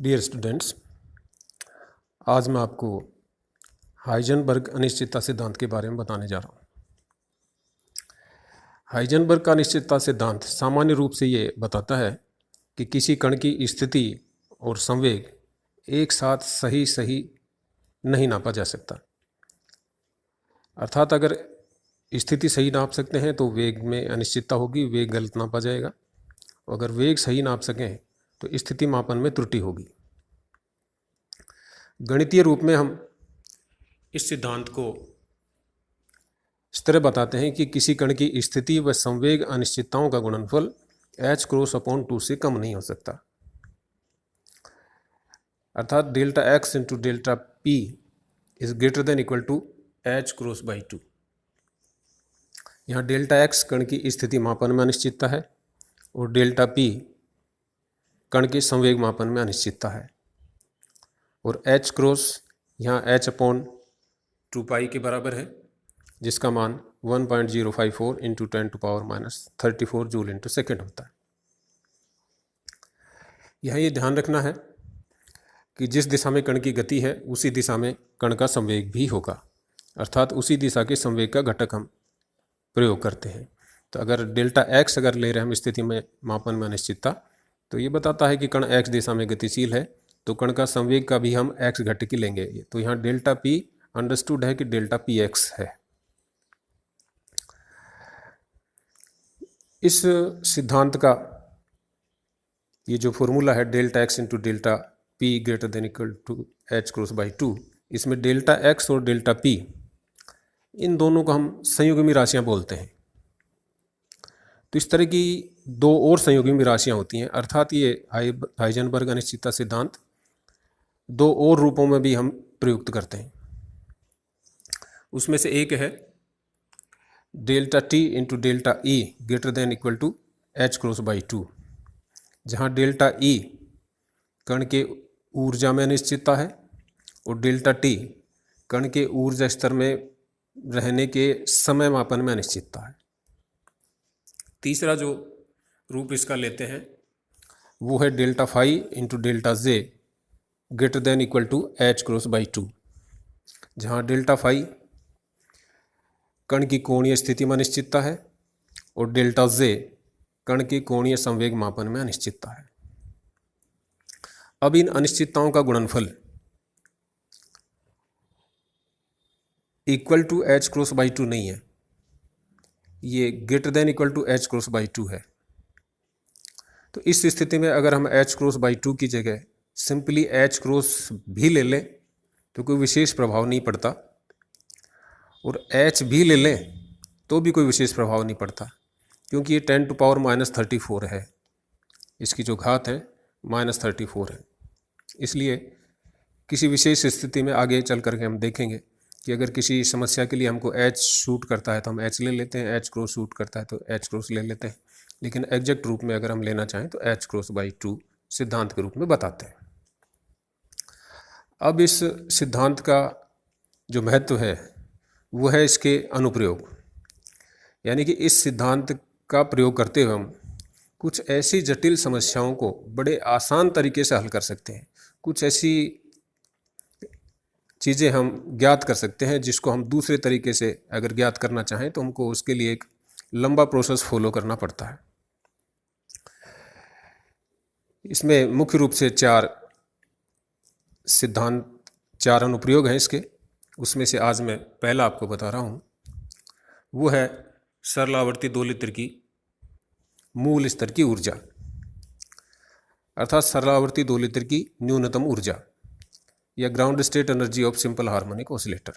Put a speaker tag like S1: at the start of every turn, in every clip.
S1: Dear students, आज मैं आपको हाइजेनबर्ग अनिश्चितता सिद्धांत के बारे में बताने जा रहा हूँ। हाइजेनबर्ग का अनिश्चितता सिद्धांत सामान्य रूप से ये बताता है कि किसी कण की स्थिति और संवेग एक साथ सही नहीं नापा जा सकता। अर्थात अगर स्थिति सही नाप सकते हैं तो वेग में अनिश्चितता होगी, वेग गलत नापा जाएगा। अगर वेग सही नाप सकें तो स्थिति मापन में त्रुटि होगी। गणितीय रूप में हम इस सिद्धांत को इस तरह बताते हैं कि किसी कण की स्थिति व संवेग अनिश्चितताओं का गुणनफल h क्रॉस अपॉन 2 से कम नहीं हो सकता। अर्थात delta x into delta p is greater than equal to h cross by 2। यहाँ डेल्टा x कण की स्थिति मापन में अनिश्चितता है और डेल्टा p कण के संवेग मापन में अनिश्चितता है, और h क्रॉस यहाँ h अपॉन 2 पाई के बराबर है, जिसका मान 1.054 इंटू 10⁻³ जूल इंटू सेकेंड होता है। यहाँ ये ध्यान रखना है कि जिस दिशा में कण की गति है उसी दिशा में कण का संवेग भी होगा, अर्थात उसी दिशा के संवेग का घटक हम प्रयोग करते हैं। तो अगर डेल्टा x अगर ले रहे हैं हम स्थिति में मापन में अनिश्चितता, तो ये बताता है कि कण x दिशा में गतिशील है, तो कण का संवेग का भी हम x घटक लेंगे। तो यहाँ डेल्टा p अंडरस्टूड है कि डेल्टा px है। इस सिद्धांत का ये जो फॉर्मूला है delta x into delta p greater than equal to h cross by 2, इसमें डेल्टा x और डेल्टा p इन दोनों को हम संयुग्मी राशियां बोलते हैं। तो इस तरह की दो और संयुग्मी राशियां होती हैं, अर्थात ये हाइजेनबर्ग अनिश्चितता सिद्धांत दो और रूपों में भी हम प्रयुक्त करते हैं। उसमें से एक है delta t into delta e greater than equal to h cross by 2, जहाँ डेल्टा e कण के ऊर्जा में अनिश्चितता है और डेल्टा t कण के ऊर्जा स्तर में रहने के समय मापन में अनिश्चितता है। तीसरा जो रूप इसका लेते हैं वो है delta phi into delta J greater than equal to h cross by 2, जहाँ डेल्टा फाई कण की कोणीय स्थिति में अनिश्चितता है और डेल्टा जे कण की कोणीय संवेग मापन में अनिश्चितता है। अब इन अनिश्चितताओं का गुणनफल equal to h cross by 2 नहीं है, ये greater than equal to h cross by 2 है। तो इस स्थिति में अगर हम h क्रॉस बाई 2 की जगह सिंपली h क्रॉस भी ले लें तो कोई विशेष प्रभाव नहीं पड़ता, और h भी ले लें तो भी कोई विशेष प्रभाव नहीं पड़ता, क्योंकि ये 10⁻34 है, इसकी जो घात है -34 है। इसलिए किसी विशेष स्थिति में आगे चल करके हम देखेंगे कि अगर किसी समस्या के लिए हमको h शूट करता है तो हम h ले लेते हैं, h क्रॉस शूट करता है तो h क्रॉस ले लेते हैं, लेकिन एग्जैक्ट रूप में अगर हम लेना चाहें तो h क्रॉस बाई 2 सिद्धांत के रूप में बताते हैं। अब इस सिद्धांत का जो महत्व है वो है इसके अनुप्रयोग, यानी कि इस सिद्धांत का प्रयोग करते हुए हम कुछ ऐसी जटिल समस्याओं को बड़े आसान तरीके से हल कर सकते हैं, कुछ ऐसी चीज़ें हम ज्ञात कर सकते हैं जिसको हम दूसरे तरीके से अगर ज्ञात करना चाहें तो हमको उसके लिए एक लंबा प्रोसेस फॉलो करना पड़ता है। इसमें मुख्य रूप से 4 सिद्धांत, 4 अनुप्रयोग हैं इसके। उसमें से आज मैं पहला आपको बता रहा हूँ, वो है सरलावर्ती दोलित्र की मूल स्तर की ऊर्जा, अर्थात सरलावर्ती दोलित्र की न्यूनतम ऊर्जा या ground state energy of simple harmonic oscillator.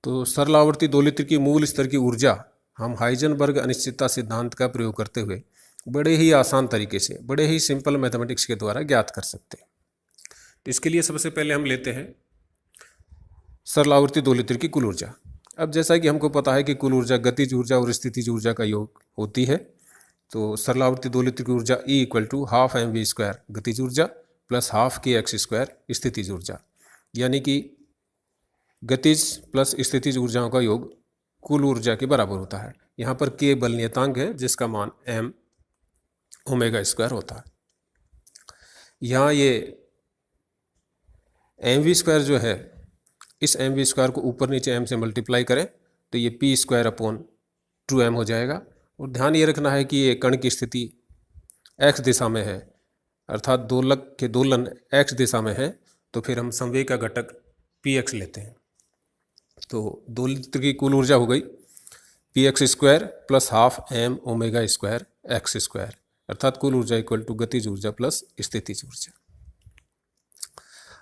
S1: तो सरलावर्ती दोलित्र की मूल स्तर की ऊर्जा हम हाइजेनबर्ग अनिश्चितता सिद्धांत का प्रयोग करते हुए बड़े ही आसान तरीके से, बड़े ही सिंपल मैथमेटिक्स के द्वारा ज्ञात कर सकते हैं। तो इसके लिए सबसे पहले हम लेते हैं सरलावर्ती दोलित्र की कुल ऊर्जा। अब जैसा कि हमको पता है कि कुल ऊर्जा गतिज ऊर्जा और स्थितिज ऊर्जा का योग होती है, तो सरलावर्ती दोलित्र की ऊर्जा E इक्वल टू ½ mv² गतिज ऊर्जा प्लस ½ kx² स्थितिज ऊर्जा, यानी कि गतिज प्लस स्थितिज ऊर्जाओं का योग कुल ऊर्जा के बराबर होता है। यहाँ पर k बल नियतांक है जिसका मान m ओमेगा स्क्वायर होता है। यहाँ ये mv² जो है, इस mv² को ऊपर नीचे m से मल्टीप्लाई करें तो ये p²/2m हो जाएगा। और ध्यान ये रखना है कि ये कण की स्थिति x दिशा में है, अर्थात दोलक के दोलन x दिशा में है, तो फिर हम संवेग का घटक px लेते हैं। तो दोलित्र की कुल ऊर्जा हो गई px² + ½ m ω² x², अर्थात कुल ऊर्जा इक्वल टू गतिज ऊर्जा प्लस स्थितिज ऊर्जा।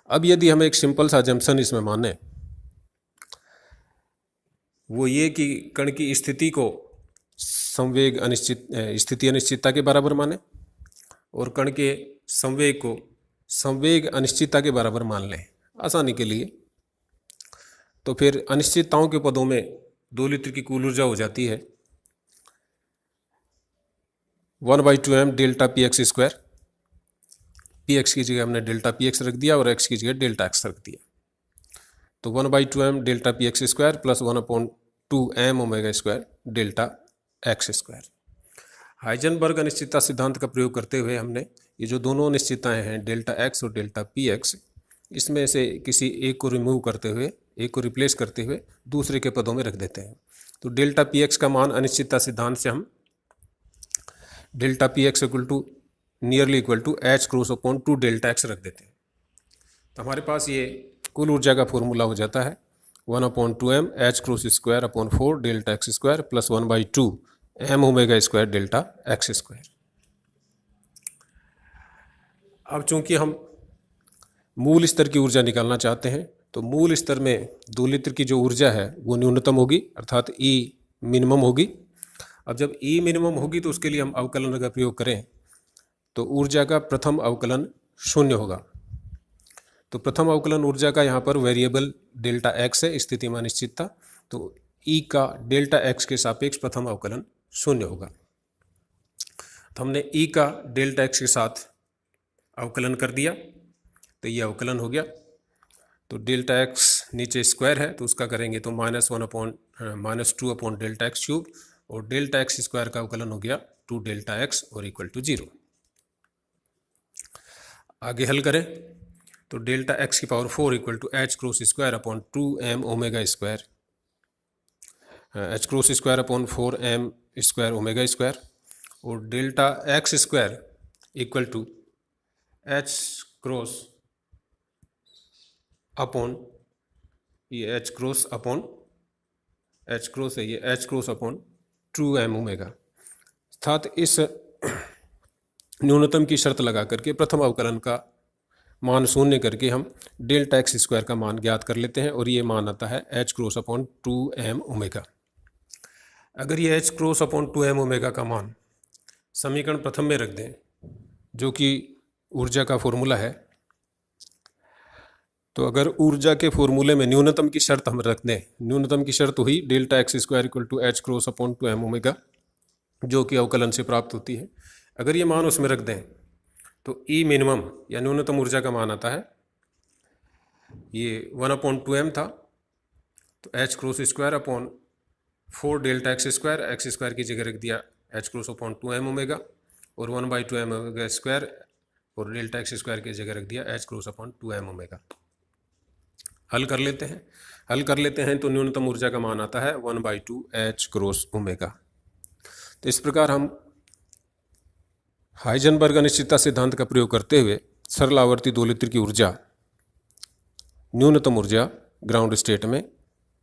S1: अब यदि हम एक सिंपल सा जम्पशन इसमें माने, वो ये कि कण की स्थिति को संवेग स्थिति अनिश्चितता के बराबर माने और कण के संवेग को संवेग अनिश्चितता के बराबर मान लें आसानी के लिए। तो फिर अनिश्चितताओं के पदों में दोलित्र की कुल ऊर्जा हो जाती है 1/2m डेल्टा px²। px की जगह हमने डेल्टा px रख दिया और x की जगह डेल्टा x रख दिया। तो 1/2m delta px² + 1/2m ω² delta x²। Heisenberg अनिश्चितता सिद्धांत का प्रयोग करते हुए हमने ये जो दोनों अनिश्चितताएं हैं डेल्टा x और डेल्टा px, इसमें से किसी एक को रिमूव करते हुए, एक को रिप्लेस करते हुए दूसरे के पदों में रख देते हैं। तो डेल्टा px का मान अनिश्चितता सिद्धांत से हम delta px nearly equal to h×2 delta x रख देते हैं। तो हमारे पास ये कुल ऊर्जा का फॉर्मूला हो जाता है 1/2m h×2/4 delta x² + 1/2m ω² delta x²। अब चूंकि हम मूल स्तर की ऊर्जा निकालना चाहते हैं, तो मूल स्तर में दोलित्र की जो ऊर्जा है वो न्यूनतम होगी, अर्थात E मिनिमम होगी। अब जब E मिनिमम होगी तो उसके लिए हम अवकलन का प्रयोग करें तो ऊर्जा का प्रथम अवकलन 0 होगा। तो प्रथम अवकलन ऊर्जा का यहाँ पर वेरिएबल डेल्टा x है, स्थिति में अनिश्चितता, तो E का डेल्टा x के सापेक्ष प्रथम अवकलन 0 होगा। तो हमने E का डेल्टा x के साथ अवकलन कर दिया, तो ये अवकलन हो गया। तो डेल्टा x नीचे स्क्वायर है तो उसका करेंगे तो -2 डेल्टा x³ और डेल्टा x² का अवकलन हो गया 2 डेल्टा x और इक्वल टू 0। आगे हल करें तो delta x⁴ equal to h×2/2m ω², h×2/4m² ω² और delta x² equal to h× ये h×2m ω, अर्थात इस न्यूनतम की शर्त लगा करके प्रथम अवकलन का मान 0 करके हम डेल्टा x² का मान ज्ञात कर लेते हैं और ये मान आता है h×2m ω। अगर ये h×2m ω का मान समीकरण प्रथम में रख दें, जो कि ऊर्जा का फॉर्मूला है, तो अगर ऊर्जा के फॉर्मूले में न्यूनतम की शर्त हम रख दें, न्यूनतम की शर्त हुई delta x² equal to h×2m ω, जो कि अवकलन से प्राप्त होती है। अगर ये मान उसमें रख दें तो E मिनिमम या न्यूनतम ऊर्जा का मान आता है, ये 1/2m था तो h×2/4 डेल्टा x² की जगह रख दिया h×2m ω और 1/2m ω² और डेल्टा x² की जगह रख दिया h×2m ω। हल कर लेते हैं तो न्यूनतम ऊर्जा का मान आता है 1/2 h×ω। तो इस प्रकार हम हाइजेनबर्ग अनिश्चितता सिद्धांत का प्रयोग करते हुए सरल आवर्ती दोलित्र की ऊर्जा, न्यूनतम ऊर्जा ग्राउंड स्टेट में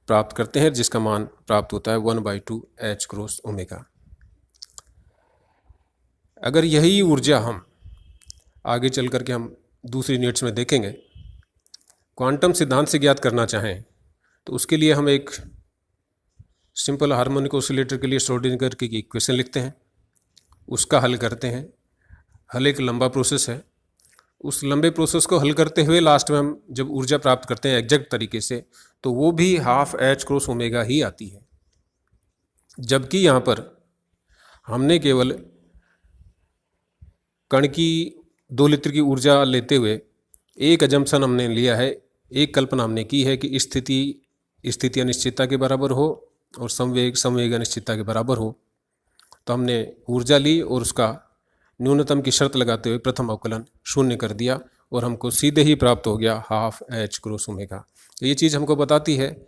S1: प्राप्त करते हैं, जिसका मान प्राप्त होता है 1/2 h×ω। अगर यही ऊर्जा हम आगे चल करके हम दूसरी यूनिट्स में देखेंगे, क्वांटम सिद्धांत से ज्ञात करना चाहें तो उसके लिए हम एक सिंपल हार्मोनिक ऑसिलेटर के लिए श्रोडिंगर की इक्वेशन लिखते हैं, उसका हल करते हैं। हल एक लंबा प्रोसेस है, उस लंबे प्रोसेस को हल करते हुए लास्ट में हम जब ऊर्जा प्राप्त करते हैं एग्जैक्ट तरीके से, तो वो भी ½ h×ω ही आती है। जबकि यहाँ पर हमने केवल कण की दोलित्र की ऊर्जा लेते हुए एक अजम्पशन हमने लिया है, एक कल्पना हमने की है कि स्थिति अनिश्चितता के बराबर हो और संवेग अनिश्चितता के बराबर हो। तो हमने ऊर्जा ली और उसका न्यूनतम की शर्त लगाते हुए प्रथम अवकलन शून्य कर दिया और हमको सीधे ही प्राप्त हो गया हाफ एच क्रॉस ओमेगा। तो ये चीज़ हमको बताती है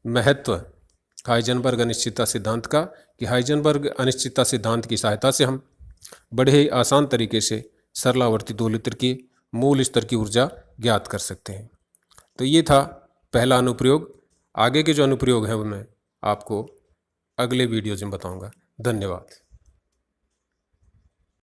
S1: महत्व हाइजेनबर्ग अनिश्चितता सिद्धांत का, कि हाइजेनबर्ग अनिश्चितता सिद्धांत की सहायता से हम बड़े ही आसान तरीके से सरलावर्ती दोलित्र की मूल स्तर की ऊर्जा ज्ञात कर सकते हैं। तो ये था पहला अनुप्रयोग। आगे के जो अनुप्रयोग हैं उनमें आपको अगले वीडियोज में बताऊंगा। धन्यवाद।